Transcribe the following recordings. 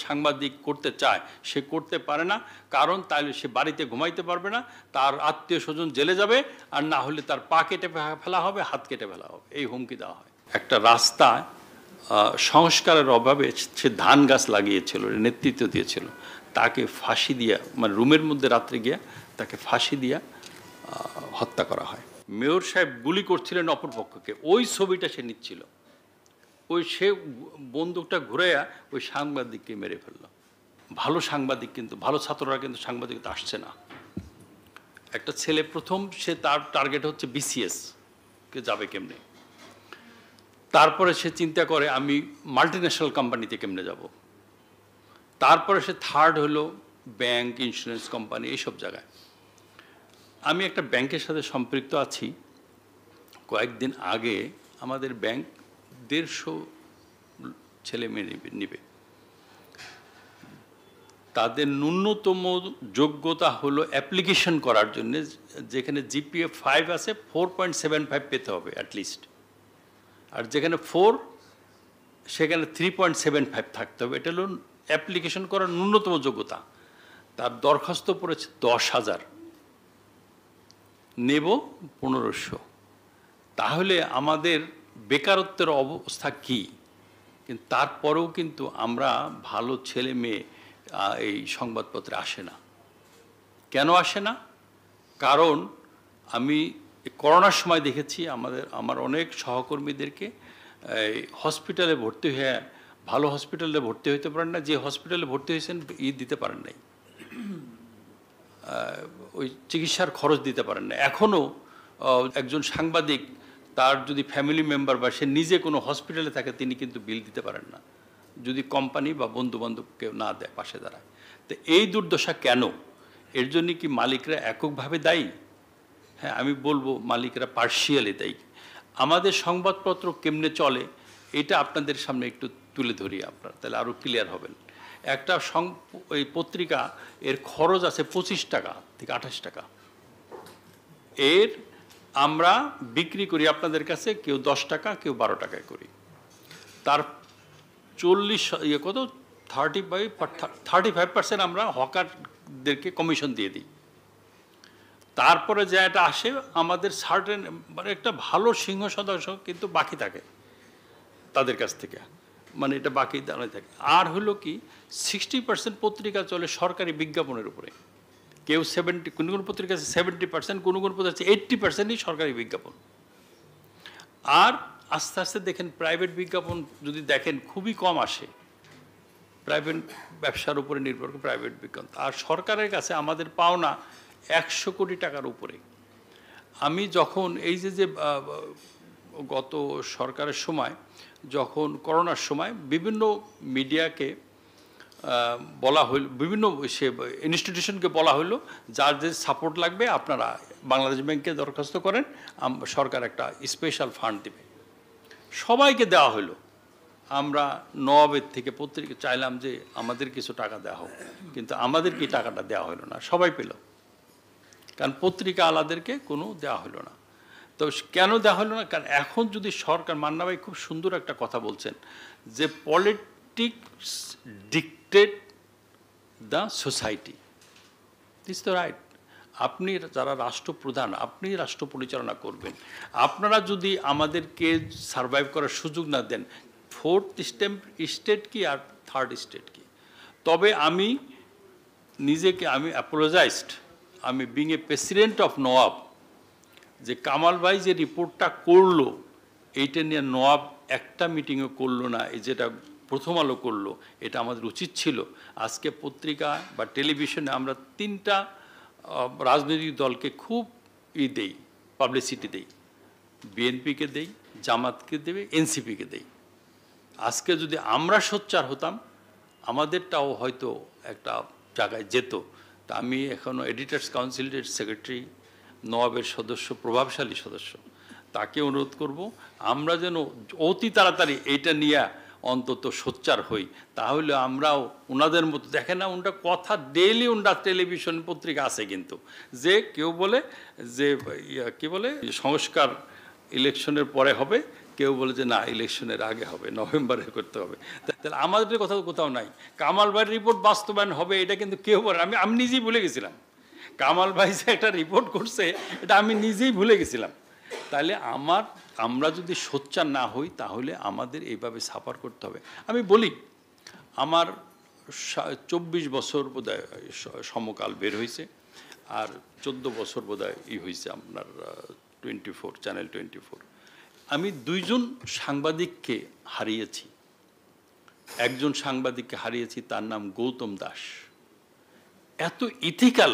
সাংবাদিক করতে চায় সে করতে পারে না, কারণ তাহলে সে বাড়িতে ঘুমাইতে পারবে না, তার আত্মীয় স্বজন জেলে যাবে, আর না হলে তার পা কেটে ফেলা হবে, হাত কেটে ফেলা হবে, এই হুমকি দেওয়া হয়। একটা রাস্তায় সংস্কারের অভাবে সে ধান গাছ লাগিয়েছিল, নেতৃত্ব দিয়েছিল, তাকে ফাঁসি দিয়া, মানে রুমের মধ্যে রাত্রে গিয়া তাকে ফাঁসি দিয়া হত্যা করা হয়। মেয়র সাহেব গুলি করছিলেন অপরপক্ষকে, ওই ছবিটা সে নিচ্ছিল, ওই সে বন্দুকটা ঘুরাইয়া ওই সাংবাদিককে মেরে ফেলল। ভালো সাংবাদিক কিন্তু, ভালো ছাত্ররা কিন্তু সাংবাদিকতা আসছে না। একটা ছেলে প্রথম সে তার টার্গেট হচ্ছে বিসিএস কে যাবে কেমনে, তারপরে সে চিন্তা করে আমি মাল্টিন্যাশনাল কোম্পানিতে কেমনে যাব, তারপরে সে থার্ড হলো ব্যাংক, ইন্স্যুরেন্স কোম্পানি, এইসব জায়গায়। আমি একটা ব্যাংকের সাথে সম্পৃক্ত আছি। কয়েকদিন আগে আমাদের ব্যাংক 150 ছেলে মেয়ে নিবে, তাদের ন্যূনতম যোগ্যতা হলো অ্যাপ্লিকেশন করার জন্য, যেখানে জিপিএ 5 আছে 4.75 পেতে হবে অ্যাটলিস্ট, আর যেখানে 4 সেখানে 3.75 থাকতে হবে। এটা হলো অ্যাপ্লিকেশন করার ন্যূনতম যোগ্যতা। তার দরখাস্ত পড়েছে 10,000, নেব 1500। তাহলে আমাদের বেকারত্বের অবস্থা কি? কিন্তু তারপরেও কিন্তু আমরা ভালো ছেলে মেয়ে এই সংবাদপত্রে আসে না। কেন আসে না? কারণ আমি করোনার সময় দেখেছি আমার অনেক সহকর্মীদেরকে হসপিটালে ভর্তি হয়ে, ভালো হসপিটালে ভর্তি হইতে পারেন না, যে হসপিটালে ভর্তি হয়েছেন দিতে পারেন নাই, ওই চিকিৎসার খরচ দিতে পারেন না। এখনও একজন সাংবাদিক তার যদি ফ্যামিলি মেম্বার বা সে নিজে কোনো হসপিটালে থাকে, তিনি কিন্তু বিল দিতে পারেন না যদি কোম্পানি বা বন্ধুবান্ধব কেউ না দেয়, পাশে দাঁড়ায়। তো এই দুর্দশা কেন? এর জন্য কি মালিকরা এককভাবে দায়ী? হ্যাঁ, আমি বলবো মালিকরা পার্শিয়ালি দায়ী। আমাদের সংবাদপত্র কেমনে চলে এটা আপনাদের সামনে একটু তুলে ধরি, আপনারা তাহলে আরও ক্লিয়ার হবেন। একটা ওই পত্রিকা এর খরচ আছে 25 টাকা থেকে 28 টাকা। এর আমরা বিক্রি করি আপনাদের কাছে, কেউ 10 টাকা, কেউ 12 টাকায় করি। তার 35% আমরা হকারদেরকে কমিশন দিয়ে দিই। তারপরে যা এটা আসে আমাদের সার্টেন, মানে একটা ভালো সিংহ সদস্য কিন্তু বাকি থাকে তাদের কাছ থেকে, মানে এটা বাকি দাঁড়ায় থাকে। আর হলো কি 60% পত্রিকা চলে সরকারি বিজ্ঞাপনের উপরে। কেউ 70, কোনো কোনো পত্রিকা আছে 70%, কোনো কোনো পত্রিকা আছে 80%ই সরকারি বিজ্ঞাপন। আর আস্তে আস্তে দেখেন প্রাইভেট বিজ্ঞাপন যদি দেখেন খুবই কম আসে, প্রাইভেট ব্যবসার উপরে নির্ভর করে প্রাইভেট বিজ্ঞাপন। আর সরকারের কাছে আমাদের পাওনা 100 কোটি টাকার উপরে। আমি যখন এই যে গত সরকারের সময়, যখন করোনার সময় বিভিন্ন মিডিয়াকে বলা হইল, বিভিন্ন সে ইনস্টিটিউশনকে বলা হইলো যার যে সাপোর্ট লাগবে আপনারা বাংলাদেশ ব্যাংকে দরখাস্ত করেন, সরকার একটা স্পেশাল ফান্ড দেবে। সবাইকে দেওয়া হলো। আমরা নওয়াবের থেকে পত্রিকা চাইলাম যে আমাদের কিছু টাকা দেওয়া হোক, কিন্তু আমাদের কি টাকাটা দেওয়া হলো না, সবাই পেল, কারণ পত্রিকা আলাদেরকে কোনো দেওয়া হলো না। তো কেন দেওয়া হলো না? কারণ এখন যদি সরকার, মান্না ভাই খুব সুন্দর একটা কথা বলছেন যে politics dictate the society, this the right. আপনি যারা রাষ্ট্রপ্রধান, আপনি রাষ্ট্র পরিচালনা করবেন, আপনারা যদি আমাদেরকে সারভাইভ করার সুযোগ না দেন, 4th স্টেট কি আর 3rd স্টেট কি? তবে আমি নিজেকে, আমি অ্যাপোলোজাইজড, আমি being a president of Nawab, যে কামাল ভাই যে রিপোর্টটা করলো এইটা নিয়ে নওয়াব একটা মিটিংও করলো না, এই যেটা প্রথম আলো করলো, এটা আমাদের উচিত ছিল। আজকে পত্রিকা বা টেলিভিশনে আমরা 3টা রাজনৈতিক দলকে খুব দেই, পাবলিসিটি দেই, বিএনপিকে দেই, জামাতকে দেবে, এনসিপিকে দেই। আজকে যদি আমরা সোচ্চার হতাম, আমাদেরটাও হয়তো একটা জায়গায় যেত। তা আমি এখনও এডিটার্স কাউন্সিলের সেক্রেটারি, নওয়াবের সদস্য, প্রভাবশালী সদস্য, তাকে অনুরোধ করব আমরা যেন অতি তাড়াতাড়ি এইটা নিয়ে অন্তত সোচ্চার হই। তাহলে আমরাও ওনাদের মতো, দেখেন না ওনারা কথা ডেইলি, ওনারা টেলিভিশন পত্রিকা আছে কিন্তু, যে কেউ বলে যে কী বলে সংস্কার ইলেকশনের পরে হবে, কেউ বলে যে না ইলেকশনের আগে হবে, নভেম্বরে করতে হবে। তাহলে আমাদের কোথাও কোথাও নাই। কামাল ভাইয়ের রিপোর্ট বাস্তবায়ন হবে এটা কিন্তু কেউ বলে, আমি নিজেই ভুলে গেছিলাম। কামাল ভাই যে একটা রিপোর্ট করছে এটা আমি নিজেই ভুলে গেছিলাম। তাহলে আমরা যদি সোচ্চার না হই তাহলে আমাদের এইভাবে সাফার করতে হবে। আমি বলি আমার 24 বছর বোধহয় সমকাল বের হয়েছে, আর 14 বছর বোধহয় হয়েছে আপনার 24 চ্যানেল 24। আমি 2 জন সাংবাদিককে হারিয়েছি। একজন সাংবাদিককে হারিয়েছি, তার নাম গৌতম দাস। এত ইথিক্যাল,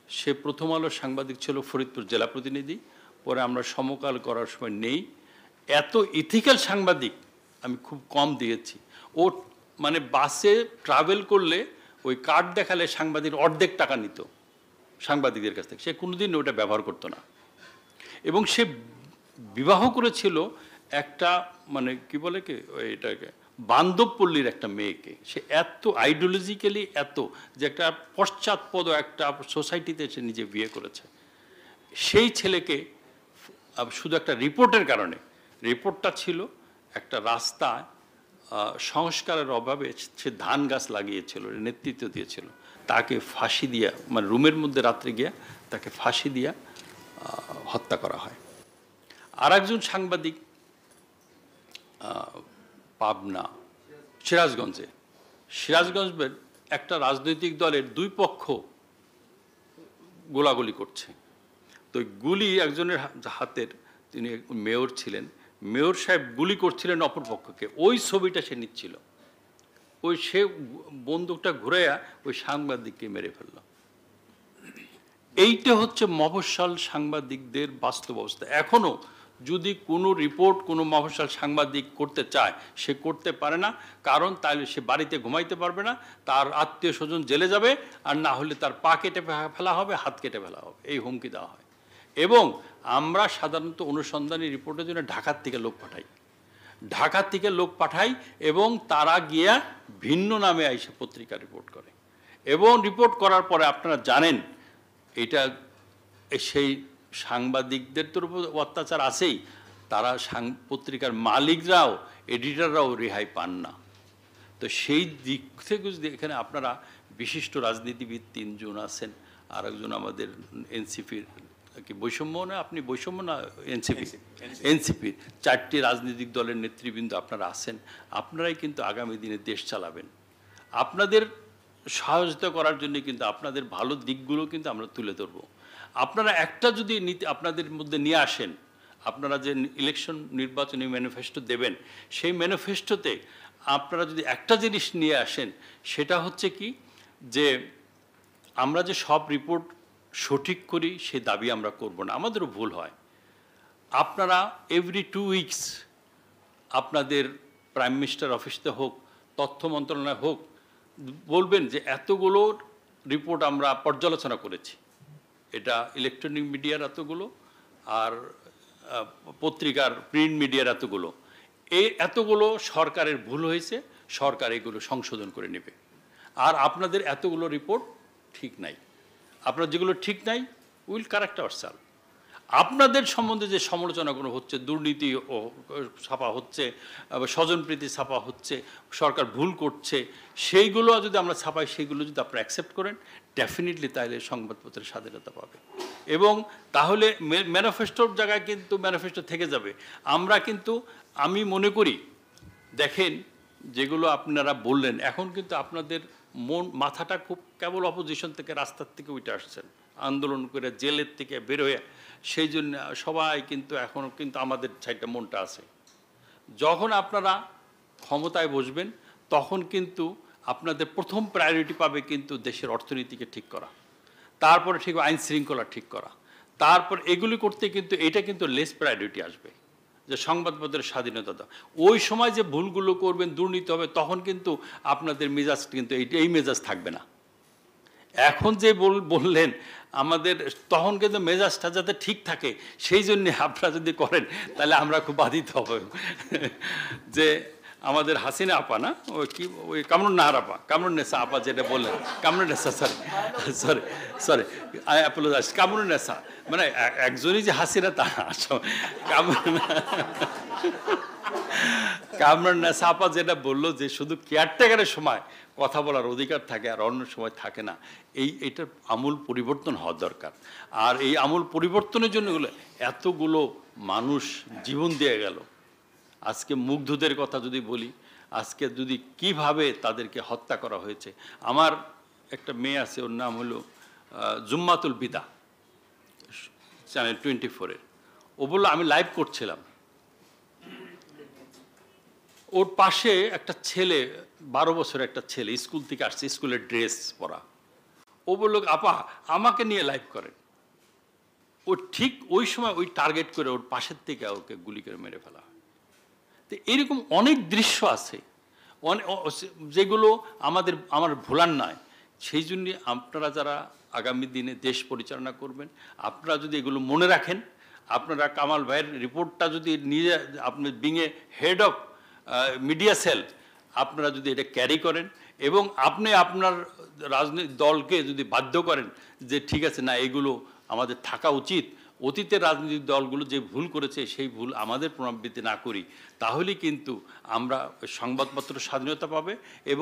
সে প্রথম আলোর সাংবাদিক ছিল, ফরিদপুর জেলা প্রতিনিধি, পরে আমরা সমকাল করার সময় নেই। এত ইথিক্যাল সাংবাদিক আমি খুব কম দিয়েছি। ও মানে বাসে ট্রাভেল করলে ওই কার্ড দেখালে সাংবাদিক অর্ধেক টাকা নিত সাংবাদিকদের কাছ থেকে, সে কোনোদিন ওটা ব্যবহার করতো না। এবং সে বিবাহ করেছিল একটা মানে কি বলে কি এটাকে বান্ধবপল্লীর একটা মেয়েকে। সে এত আইডিওলজিক্যালি এত যে একটা পশ্চাৎপদ একটা সোসাইটিতে সে নিজে বিয়ে করেছে। সেই ছেলেকে শুধু একটা রিপোর্টের কারণে, রিপোর্টটা ছিল একটা রাস্তায় সংস্কারের অভাবে সে ধান গাছ লাগিয়েছিল, নেতৃত্ব দিয়েছিল, তাকে ফাঁসি দিয়া মানে রুমের মধ্যে রাত্রে গিয়া তাকে ফাঁসি দিয়া হত্যা করা হয়। আর একজন সাংবাদিক পাবনা সিরাজগঞ্জের একটা রাজনৈতিক দলের 2 পক্ষ গোলাগুলি করছে। তো গুলি একজনের হাতের, তিনি মেয়র ছিলেন, মেয়র সাহেব গুলি করছিলেন অপর পক্ষকে, ওই ছবিটা সে নিচ্ছিল। সে বন্দুকটা ঘুরাইয়া ওই সাংবাদিককে মেরে ফেলল। এইটা হচ্ছে মফস্বল সাংবাদিকদের বাস্তব অবস্থা। এখনও যদি কোনো রিপোর্ট কোনো মফস্বল সাংবাদিক করতে চায়, সে করতে পারে না। কারণ তাহলে সে বাড়িতে ঘুমাইতে পারবে না, তার আত্মীয় স্বজন জেলে যাবে, আর না হলে তার পা কেটে ফেলা হবে, হাত কেটে ফেলা হবে, এই হুমকি দেওয়া হয়। এবং আমরা সাধারণত অনুসন্ধানী রিপোর্টের জন্য ঢাকার থেকে লোক পাঠাই এবং তারা গিয়া ভিন্ন নামে এসে পত্রিকা রিপোর্ট করে। এবং রিপোর্ট করার পরে আপনারা জানেন এটা সেই সাংবাদিকদের তো উপর অত্যাচার আছেই, তারা পত্রিকার মালিকরাও এডিটররাও রেহাই পান না। তো সেই দিক থেকে যদি এখানে আপনারা বিশিষ্ট রাজনীতিবিদ 3 জন আছেন, আর একজন আমাদের এনসিপির কি বৈষম্য না, আপনি বৈষম্য না এনসিপির 4টি রাজনৈতিক দলের নেতৃবৃন্দ আপনারা আছেন, আপনারাই কিন্তু আগামী দিনে দেশ চালাবেন। আপনাদের সহযোগিতা করার জন্য কিন্তু আপনাদের ভালো দিকগুলো কিন্তু আমরা তুলে ধরব। আপনারা একটা যদি নীতি আপনাদের মধ্যে নিয়ে আসেন, আপনারা যে ইলেকশন নির্বাচনী ম্যানিফেস্টো দেবেন, সেই ম্যানিফেস্টোতে আপনারা যদি একটা জিনিস নিয়ে আসেন, সেটা হচ্ছে কি যে আমরা যে সব রিপোর্ট সঠিক করি সে দাবি আমরা করব না, আমাদেরও ভুল হয়। আপনারা এভরি 2 উইকস আপনাদের প্রাইম মিনিস্টার অফিসতে হোক, তথ্য মন্ত্রণালয় হোক, বলবেন যে এতগুলো রিপোর্ট আমরা পর্যালোচনা করেছি, এটা ইলেকট্রনিক মিডিয়ার এতগুলো আর পত্রিকার প্রিন্ট মিডিয়ার এতগুলো, এতগুলো সরকারের ভুল হয়েছে, সরকার এগুলো সংশোধন করে নেবে। আর আপনাদের এতগুলো রিপোর্ট ঠিক নাই, আপনার যেগুলো ঠিক নাই উইল কারেক্ট আওয়ারসেলফ। আপনাদের সম্বন্ধে যে সমালোচনাগুলো হচ্ছে, দুর্নীতি ছাপা হচ্ছে, স্বজনপ্রীতি ছাপা হচ্ছে, সরকার ভুল করছে, সেইগুলো যদি আমরা ছাপাই, সেইগুলো যদি আপনারা অ্যাকসেপ্ট করেন, ডেফিনেটলি তাহলে সংবাদপত্রের স্বাধীনতা পাবে। এবং তাহলে ম্যানিফেস্টোর জায়গায় কিন্তু ম্যানিফেস্টো থেকে যাবে। আমরা কিন্তু আমি মনে করি, দেখেন যেগুলো আপনারা বললেন, এখন কিন্তু আপনাদের মাথাটা খুব কেবল অপোজিশন থেকে, রাস্তার থেকে উঠে আসছেন, আন্দোলন করে জেলের থেকে বের হয়ে, সেই জন্য সবাই কিন্তু এখনও কিন্তু আমাদের সাইডটা মনটা আছে। যখন আপনারা ক্ষমতায় বসবেন তখন কিন্তু আপনাদের প্রথম প্রায়োরিটি পাবে কিন্তু দেশের অর্থনীতিকে ঠিক করা, তারপরে ঠিক আইন শৃঙ্খলা ঠিক করা, তারপর এগুলি করতে কিন্তু এটা কিন্তু লেস প্রায়োরিটি আসবে, যে সংবাদপত্রের স্বাধীনতা দাও। ওই সময় যে ভুলগুলো করবেন, দুর্নীতি হবে, তখন কিন্তু আপনাদের মেজাজ কিন্তু এই মেজাজ থাকবে না। এখন যে বললেন আমাদের, তখন কিন্তু মেজাজটা যাতে ঠিক থাকে সেই জন্যে আপনারা যদি করেন তাহলে আমরা খুব বাধিত হব। যে আমাদের হাসিনা আপা না ওই কি ওই কামরুন্নাহার আপা, কামরুন্নেসা আপা যেটা বললেন, Kamrunnesa, sorry sorry sorry, I apologise, Kamrunnesa, মানে একজনই যে হাসিনা তা না, কামরুন্নেসা আপা যেটা বললো যে শুধু কেয়ারটেকারের সময় কথা বলার অধিকার থাকে আর অন্য সময় থাকে না, এইটার আমূল পরিবর্তন হওয়া দরকার। আর এই আমূল পরিবর্তনের জন্য এতগুলো মানুষ জীবন দিয়ে গেল। আজকে মুগ্ধদের কথা যদি বলি, আজকে যদি কিভাবে তাদেরকে হত্যা করা হয়েছে। আমার একটা মেয়ে আছে, ওর নাম হলো জুম্মাতুল বিদা, চ্যানেল 24-এর। ও বললো আমি লাইভ করছিলাম, ওর পাশে একটা ছেলে, 12 বছরের একটা ছেলে, স্কুল থেকে আসছে, স্কুলের ড্রেস পরা। ও বললো আপা আমাকে নিয়ে লাইভ করেন। ও ঠিক ওই সময় ওই টার্গেট করে ওর পাশের থেকে ওকে গুলি করে মেরে ফেলা হয়। তো এরকম অনেক দৃশ্য আছে যেগুলো আমার ভোলার নয়। সেই জন্য আপনারা যারা আগামী দিনে দেশ পরিচালনা করবেন, আপনারা যদি এগুলো মনে রাখেন, আপনারা কামাল ভাইয়ের রিপোর্টটা যদি নিয়ে আপনি being a head of media cell, আপনারা যদি এটা ক্যারি করেন এবং আপনি আপনার রাজনৈতিক দলকে যদি বাধ্য করেন যে ঠিক আছে না এগুলো আমাদের থাকা উচিত, অতীতের রাজনৈতিক দলগুলো যে ভুল করেছে সেই ভুল আমাদের পুনরাবৃত্তি না করি, তাহলে কিন্তু আমরা সংবাদপত্র স্বাধীনতা পাবে এবং